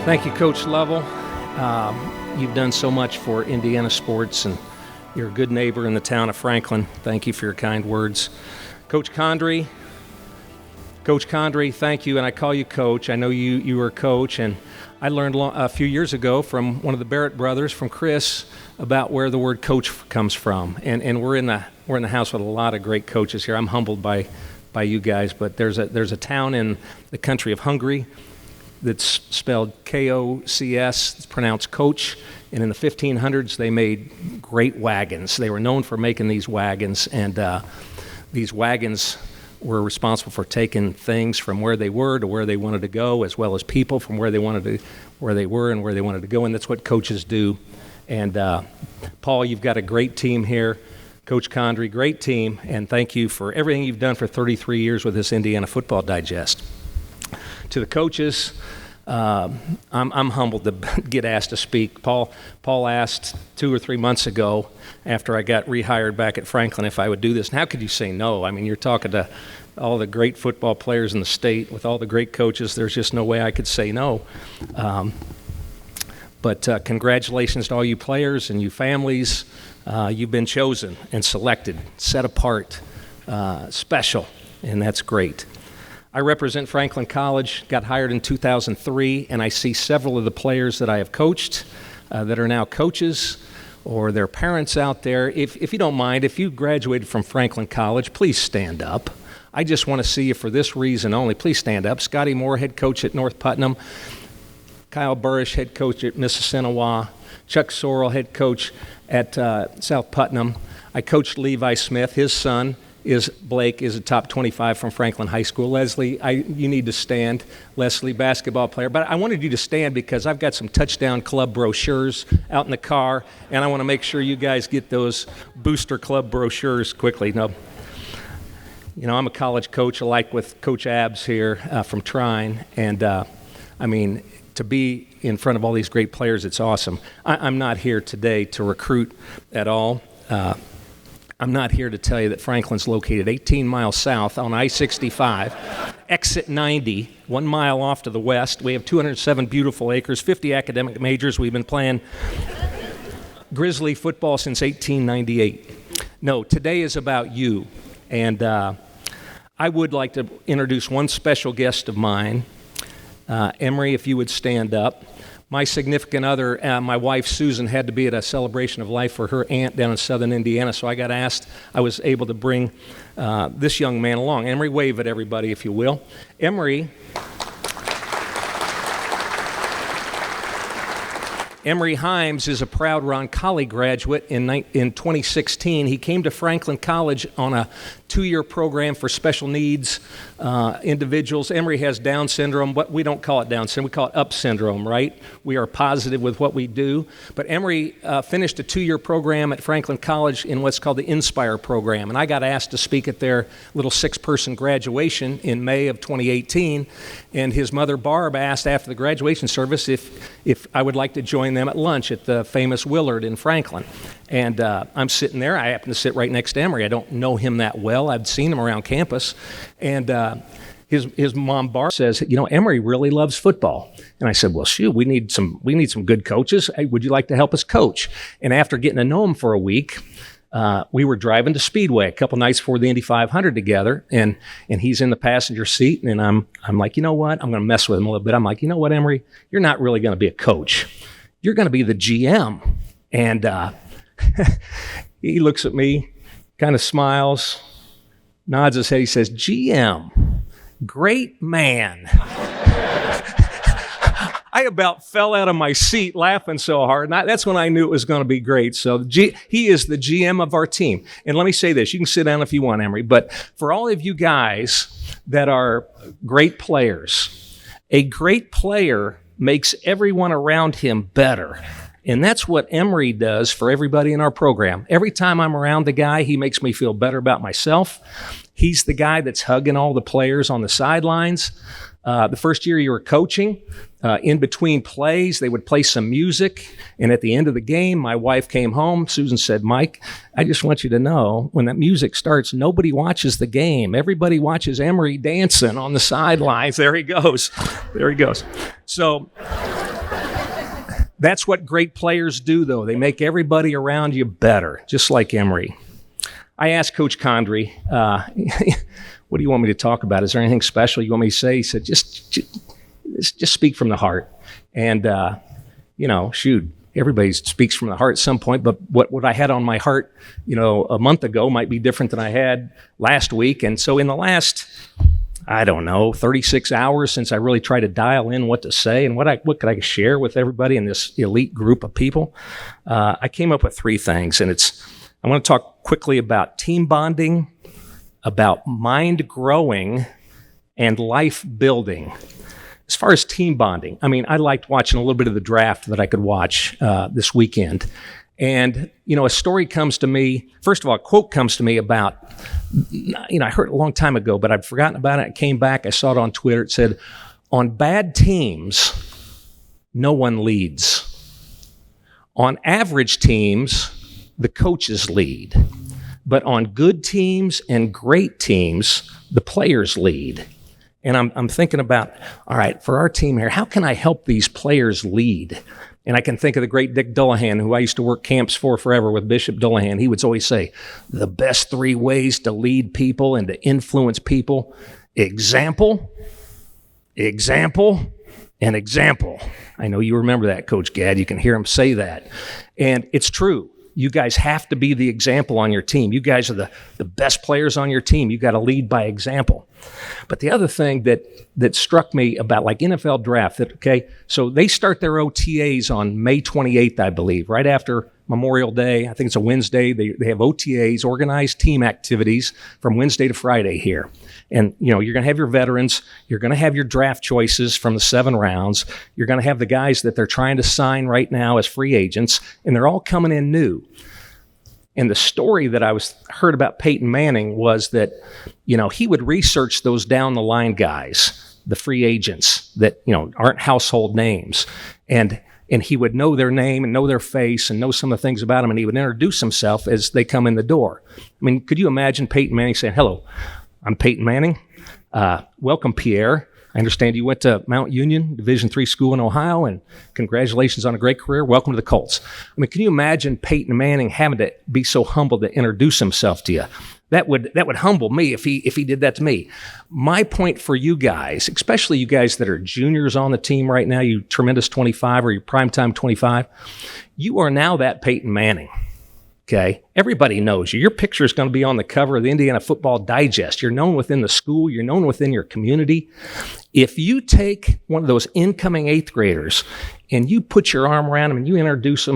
Thank you, Coach Lovell. You've done so much for Indiana sports, and you're a good neighbor in the town of Franklin. Thank you for your kind words. Coach Condrey, thank you, and I call you Coach. I know you were a coach, and I learned a few years ago from one of the Barrett brothers, from Chris, about where the word coach comes from. And we're in the house with a lot of great coaches here. I'm humbled by you guys, but there's a town in the country of Hungary that's spelled K-O-C-S. It's pronounced coach. And in the 1500s, they made great wagons. They were known for making these wagons, and these wagons were responsible for taking things from where they were to where they wanted to go, as well as people from where they were and where they wanted to go. And that's what coaches do. And Paul, you've got a great team here. Coach Condrey, great team, and thank you for everything you've done for 33 years with this Indiana Football Digest. To the coaches, I'm humbled to get asked to speak. Paul asked 2 or 3 months ago, after I got rehired back at Franklin, if I would do this. And how could you say no? I mean, you're talking to all the great football players in the state with all the great coaches. There's just no way I could say no. But congratulations to all you players and you families. You've been chosen and selected, set apart, special, and that's great. I represent Franklin College, got hired in 2003, and I see several of the players that I have coached that are now coaches or their parents out there. If you don't mind, if you graduated from Franklin College, please stand up. I just want to see you for this reason only. Please stand up. Scotty Moore, head coach at North Putnam. Kyle Burrish, head coach at Mississinawa. Chuck Sorrell, head coach at South Putnam. I coached Levi Smith. His son Blake is a top 25 from Franklin High School. Leslie, you need to stand. Leslie, basketball player. But I wanted you to stand because I've got some touchdown club brochures out in the car, and I want to make sure you guys get those booster club brochures quickly. No, I'm a college coach, alike with Coach Abbs here from Trine, and to be in front of all these great players, it's awesome. I'm not here today to recruit at all. I'm not here to tell you that Franklin's located 18 miles south on I-65, exit 90, 1 mile off to the west. We have 207 beautiful acres, 50 academic majors. We've been playing Grizzly football since 1898. No, today is about you. And I would like to introduce one special guest of mine. Emery, if you would stand up. My significant other, my wife Susan, had to be at a celebration of life for her aunt down in southern Indiana, so I was able to bring this young man along. Emery, wave at everybody if you will. Emery Himes is a proud Roncalli graduate. In 2016, he came to Franklin College on a 2-year program for special needs individuals. Emery has Down syndrome, but we don't call it Down syndrome, we call it UP syndrome, right? We are positive with what we do. But Emery finished a 2-year program at Franklin College in what's called the Inspire program, and I got asked to speak at their little 6-person graduation in May of 2018, and his mother Barb asked after the graduation service if I would like to join them at lunch at the famous Willard in Franklin. And I'm sitting there. I happen to sit right next to Emery. I don't know him that well. I've seen him around campus. And his mom, Barb, says, Emery really loves football. And I said, well, shoot, we need some good coaches. Hey, would you like to help us coach? And after getting to know him for a week, we were driving to Speedway a couple nights before the Indy 500 together, and he's in the passenger seat, and I'm like, you know what? I'm going to mess with him a little bit. I'm like, you know what, Emery? You're not really going to be a coach. You're going to be the GM. And he looks at me, kind of smiles, nods his head. He says, GM, great man. I about fell out of my seat laughing so hard. And that's when I knew it was going to be great. So he is the GM of our team. And let me say this. You can sit down if you want, Emery. But for all of you guys that are great players, a great player makes everyone around him better. And that's what Emery does for everybody in our program. Every time I'm around the guy, he makes me feel better about myself. He's the guy that's hugging all the players on the sidelines. The first year you were coaching, in between plays, they would play some music. And at the end of the game, my wife came home. Susan said, Mike, I just want you to know, when that music starts, nobody watches the game. Everybody watches Emery dancing on the sidelines. There he goes. So That's what great players do, though. They make everybody around you better, just like Emory. I asked Coach Condrey, what do you want me to talk about? Is there anything special you want me to say? He said, just speak from the heart. And, shoot, everybody speaks from the heart at some point, but what I had on my heart, a month ago might be different than I had last week. And so in the last, 36 hours since I really tried to dial in what to say and what could I share with everybody in this elite group of people, I came up with 3 things. And I want to talk quickly about team bonding, about mind growing, and life building. As far as team bonding, I liked watching a little bit of the draft that I could watch this weekend. And, a story comes to me, first of all, a quote comes to me about, I heard it a long time ago, but I'd forgotten about it. I came back, I saw it on Twitter. It said, on bad teams, no one leads. On average teams, the coaches lead. But on good teams and great teams, the players lead. And I'm thinking about, all right, for our team here, how can I help these players lead? And I can think of the great Dick Dullahan, who I used to work camps for forever with Bishop Dullahan. He would always say, the best 3 ways to lead people and to influence people: example, example, and example. I know you remember that, Coach Gadd. You can hear him say that. And it's true. You guys have to be the example on your team. You guys are the best players on your team. You got to lead by example. But the other thing that struck me about like NFL draft, so they start their OTAs on May 28th, I believe, right after Memorial Day. I think it's a Wednesday. They have OTAs, organized team activities, from Wednesday to Friday here. And, you're going to have your veterans. You're going to have your draft choices from the 7 rounds. You're going to have the guys that they're trying to sign right now as free agents, and they're all coming in new. And the story that I heard about Peyton Manning was that, he would research those down the line guys, the free agents that, aren't household names. And he would know their name and know their face and know some of the things about them, and he would introduce himself as they come in the door. Could you imagine Peyton Manning saying, "Hello, I'm Peyton Manning. Welcome, Pierre. I understand you went to Mount Union, Division III school in Ohio, and congratulations on a great career. Welcome to the Colts." Can you imagine Peyton Manning having to be so humble to introduce himself to you? That would humble me if he did that to me. My point for you guys, especially you guys that are juniors on the team right now, you tremendous 25 or you primetime 25, you are now that Peyton Manning. Okay, everybody knows you. Your picture is going to be on the cover of the Indiana Football Digest. You're known within the school. You're known within your community. If you take one of those incoming 8th graders and you put your arm around them and you introduce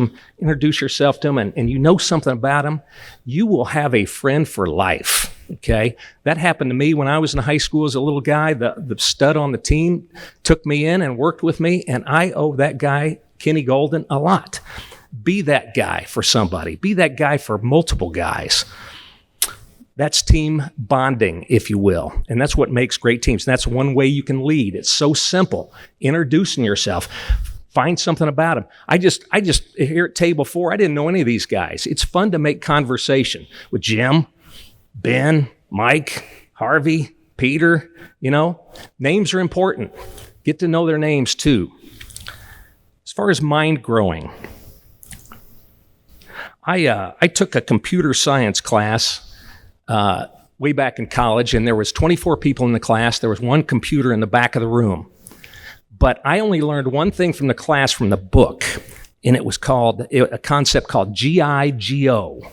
yourself to them, and you know something about them, you will have a friend for life. Okay, that happened to me when I was in high school as a little guy. The stud on the team took me in and worked with me, and I owe that guy, Kenny Golden, a lot. Be that guy for somebody. Be that guy for multiple guys. That's team bonding, if you will. And that's what makes great teams. And that's one way you can lead. It's so simple. Introducing yourself. Find something about them. I just here at table 4, I didn't know any of these guys. It's fun to make conversation with Jim, Ben, Mike, Harvey, Peter. Names are important. Get to know their names too. As far as mind growing, I took a computer science class way back in college, and there was 24 people in the class. There was one computer in the back of the room. But I only learned one thing from the class from the book, and it was a concept called GIGO.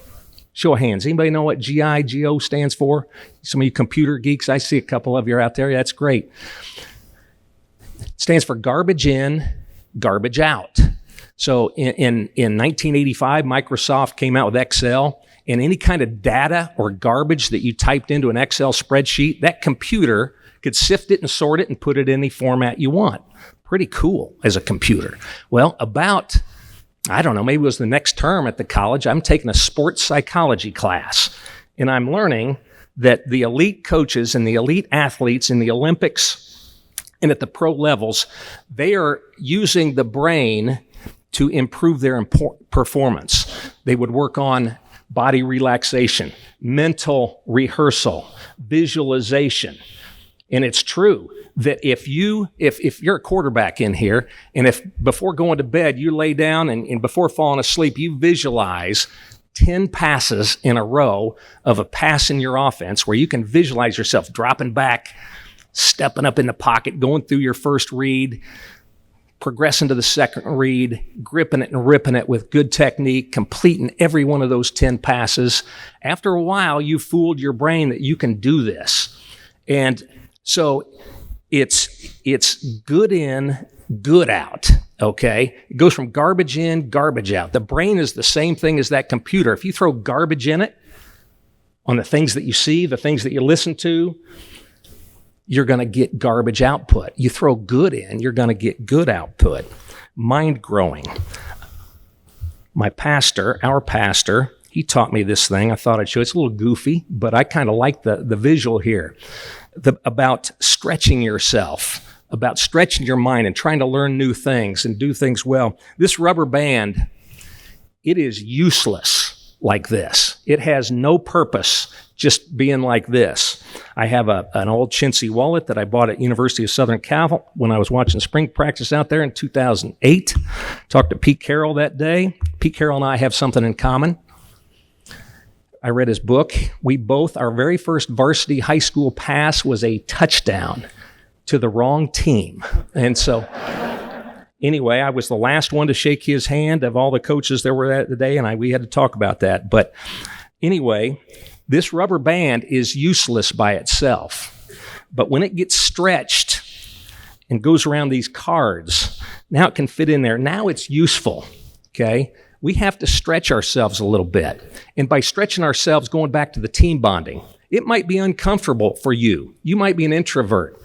Show of hands. Anybody know what GIGO stands for? Some of you computer geeks, I see a couple of you out there. That's great. It stands for garbage in, garbage out. So in 1985, Microsoft came out with Excel, and any kind of data or garbage that you typed into an Excel spreadsheet, that computer could sift it and sort it and put it in any format you want. Pretty cool as a computer. Well, maybe it was the next term at the college, I'm taking a sports psychology class, and I'm learning that the elite coaches and the elite athletes in the Olympics and at the pro levels, they are using the brain to improve their performance. They would work on body relaxation, mental rehearsal, visualization. And it's true that if you're a quarterback in here, and if before going to bed you lay down and before falling asleep you visualize 10 passes in a row of a pass in your offense where you can visualize yourself dropping back, stepping up in the pocket, going through your first read, progressing to the second read, gripping it and ripping it with good technique, completing every one of those 10 passes. After a while, you fooled your brain that you can do this. And so it's good in, good out, okay? It goes from garbage in, garbage out. The brain is the same thing as that computer. If you throw garbage in it, on the things that you see, the things that you listen to, you're going to get garbage output. You throw good in, you're going to get good output. Mind growing. Our pastor, he taught me this thing. I thought I'd show you. It's a little goofy, but I kind of like the visual here. About stretching yourself, about stretching your mind and trying to learn new things and do things well. This rubber band, it is useless like this. It has no purpose just being like this. I have an old chintzy wallet that I bought at University of Southern Cal when I was watching spring practice out there in 2008. Talked to Pete Carroll that day. Pete Carroll and I have something in common. I read his book. Our very first varsity high school pass was a touchdown to the wrong team. And so anyway, I was the last one to shake his hand of all the coaches that were there today, and we had to talk about that. But anyway, this rubber band is useless by itself. But when it gets stretched and goes around these cards, now it can fit in there. Now it's useful, okay? We have to stretch ourselves a little bit. And by stretching ourselves, going back to the team bonding, it might be uncomfortable for you. You might be an introvert.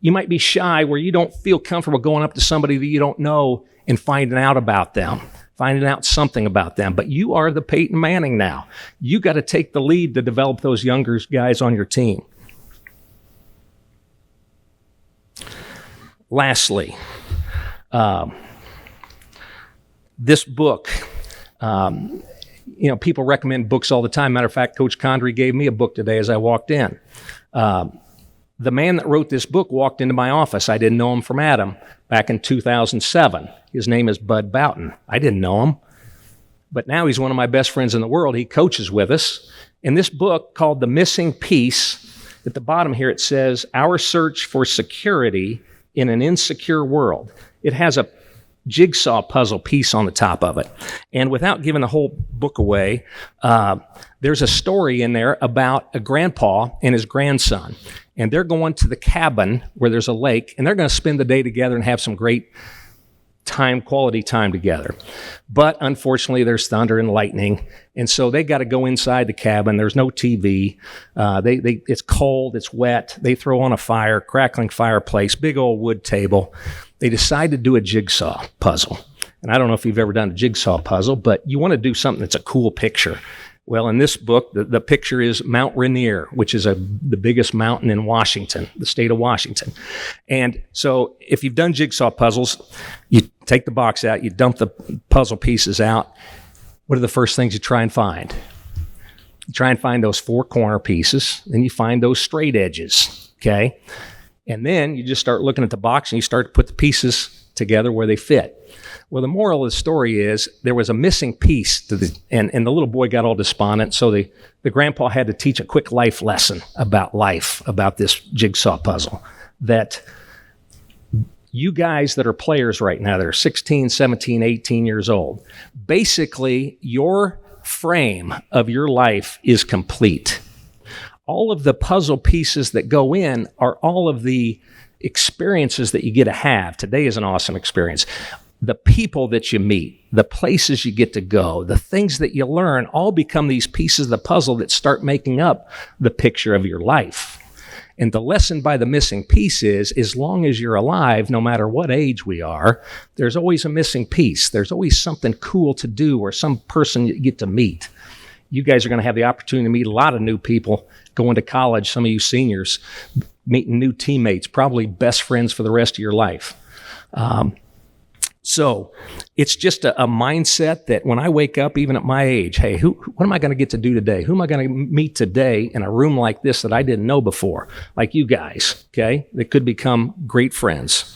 You might be shy where you don't feel comfortable going up to somebody that you don't know and finding out about them, finding out something about them. But you are the Peyton Manning now. You got to take the lead to develop those younger guys on your team. Lastly, this book, people recommend books all the time. Matter of fact, Coach Condrey gave me a book today as I walked in. The man that wrote this book walked into my office. I didn't know him from Adam back in 2007. His name is Bud Boughton. I didn't know him. But now he's one of my best friends in the world. He coaches with us. In this book called The Missing Piece, at the bottom here it says, Our Search for Security in an Insecure World. It has a jigsaw puzzle piece on the top of it. And without giving the whole book away, there's a story in there about a grandpa and his grandson. And they're going to the cabin where there's a lake, and they're going to spend the day together and have some great quality time together. But unfortunately, there's thunder and lightning, and so they got to go inside the cabin. There's no TV. It's cold. It's wet. They throw on a fire, crackling fireplace, big old wood table. They decide to do a jigsaw puzzle. And I don't know if you've ever done a jigsaw puzzle, but you want to do something that's a cool picture. Well, in this book, the picture is Mount Rainier, which is the biggest mountain in Washington, the state of Washington. And so if you've done jigsaw puzzles, you take the box out, you dump the puzzle pieces out. What are the first things you try and find? You try and find those four corner pieces, then you find those straight edges, okay? And then you just start looking at the box and you start to put the pieces together where they fit. Well, the moral of the story is there was a missing piece and the little boy got all despondent, so the grandpa had to teach a quick life lesson about life, about this jigsaw puzzle, that you guys that are players right now that are 16, 17, 18 years old, basically your frame of your life is complete. All of the puzzle pieces that go in are all of the experiences that you get to have. Today is an awesome experience. The people that you meet, the places you get to go, the things that you learn all become these pieces of the puzzle that start making up the picture of your life. And the lesson by the missing piece is, as long as you're alive, no matter what age we are, there's always a missing piece. There's always something cool to do or some person you get to meet. You guys are going to have the opportunity to meet a lot of new people going to college, some of you seniors, meeting new teammates, probably best friends for the rest of your life. So it's just a mindset that when I wake up, even at my age, hey, what am I going to get to do today? Who am I going to meet today in a room like this that I didn't know before? Like you guys, okay? That could become great friends.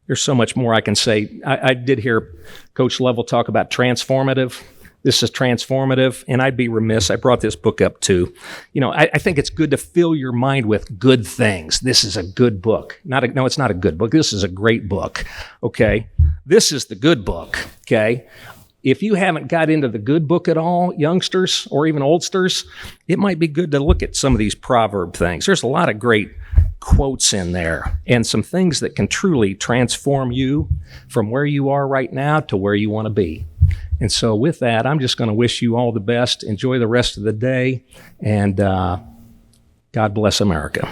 There's so much more I can say. I did hear Coach Lovell talk about transformative. This is transformative, and I'd be remiss. I brought this book up too. You know, I think it's good to fill your mind with good things. This is a good book. No, it's not a good book. This is a great book, okay? This is the good book, okay? If you haven't got into the good book at all, youngsters or even oldsters, it might be good to look at some of these proverb things. There's a lot of great quotes in there and some things that can truly transform you from where you are right now to where you want to be. And so with that, I'm just going to wish you all the best. Enjoy the rest of the day, and God bless America.